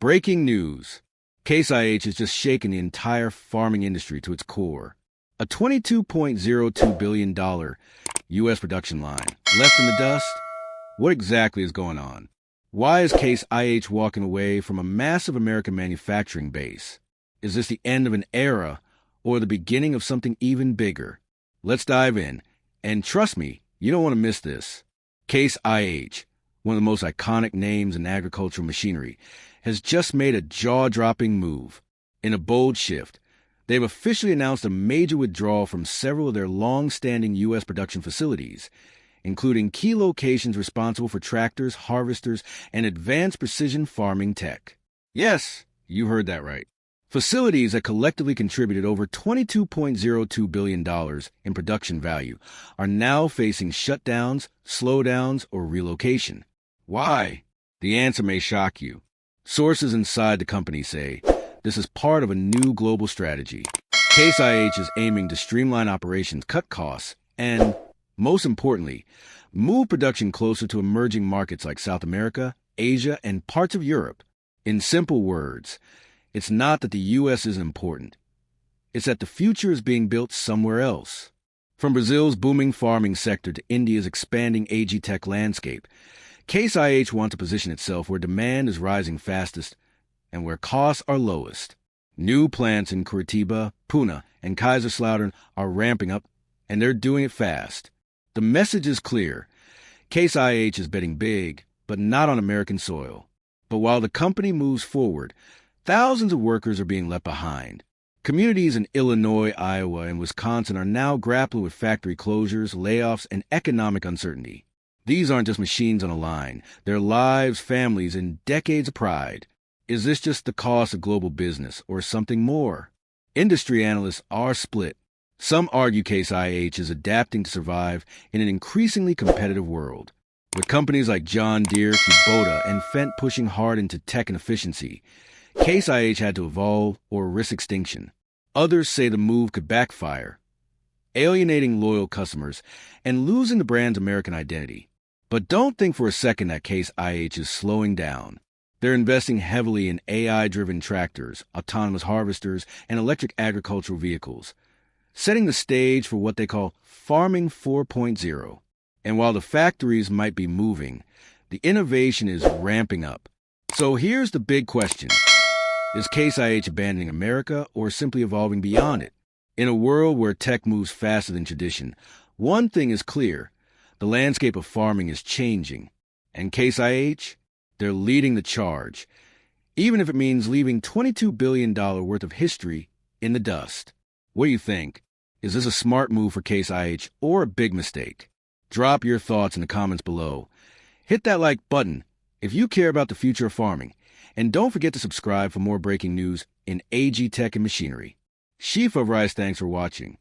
Breaking news. Case IH has just shaken the entire farming industry to its core. A $22.02 billion U.S. production line left in the dust? What exactly is going on? Why is Case IH walking away from a massive American manufacturing base? Is this the end of an era or the beginning of something even bigger? Let's dive in. And trust me, you don't want to miss this. Case IH, one of the most iconic names in agricultural machinery, has just made a jaw-dropping move. In a bold shift, they've officially announced a major withdrawal from several of their long-standing U.S. production facilities, including key locations responsible for tractors, harvesters, and advanced precision farming tech. Yes, you heard that right. Facilities that collectively contributed over $22.02 billion in production value are now facing shutdowns, slowdowns, or relocation. Why? The answer may shock you. Sources inside the company say this is part of a new global strategy. Case IH is aiming to streamline operations, cut costs, and, most importantly, move production closer to emerging markets like South America, Asia, and parts of Europe. In simple words, it's not that the U.S. isn't important. It's that the future is being built somewhere else. From Brazil's booming farming sector to India's expanding ag-tech landscape, Case IH wants to position itself where demand is rising fastest and where costs are lowest. New plants in Curitiba, Pune, and Kaiserslautern are ramping up, and they're doing it fast. The message is clear. Case IH is betting big, but not on American soil. But while the company moves forward, thousands of workers are being left behind. Communities in Illinois, Iowa, and Wisconsin are now grappling with factory closures, layoffs, and economic uncertainty. These aren't just machines on a line. They're lives, families, and decades of pride. Is this just the cost of global business, or something more? Industry analysts are split. Some argue Case IH is adapting to survive in an increasingly competitive world. With companies like John Deere, Kubota, and Fendt pushing hard into tech and efficiency, Case IH had to evolve or risk extinction. Others say the move could backfire, alienating loyal customers and losing the brand's American identity. But don't think for a second that Case IH is slowing down. They're investing heavily in AI-driven tractors, autonomous harvesters, and electric agricultural vehicles, setting the stage for what they call Farming 4.0. And while the factories might be moving, the innovation is ramping up. So here's the big question. Is Case IH abandoning America or simply evolving beyond it? In a world where tech moves faster than tradition, one thing is clear. The landscape of farming is changing. And Case IH, they're leading the charge, even if it means leaving $22 billion worth of history in the dust. What do you think? Is this a smart move for Case IH or a big mistake? Drop your thoughts in the comments below. Hit that like button if you care about the future of farming. And don't forget to subscribe for more breaking news in ag tech and machinery. Sheaf of Rice, thanks for watching.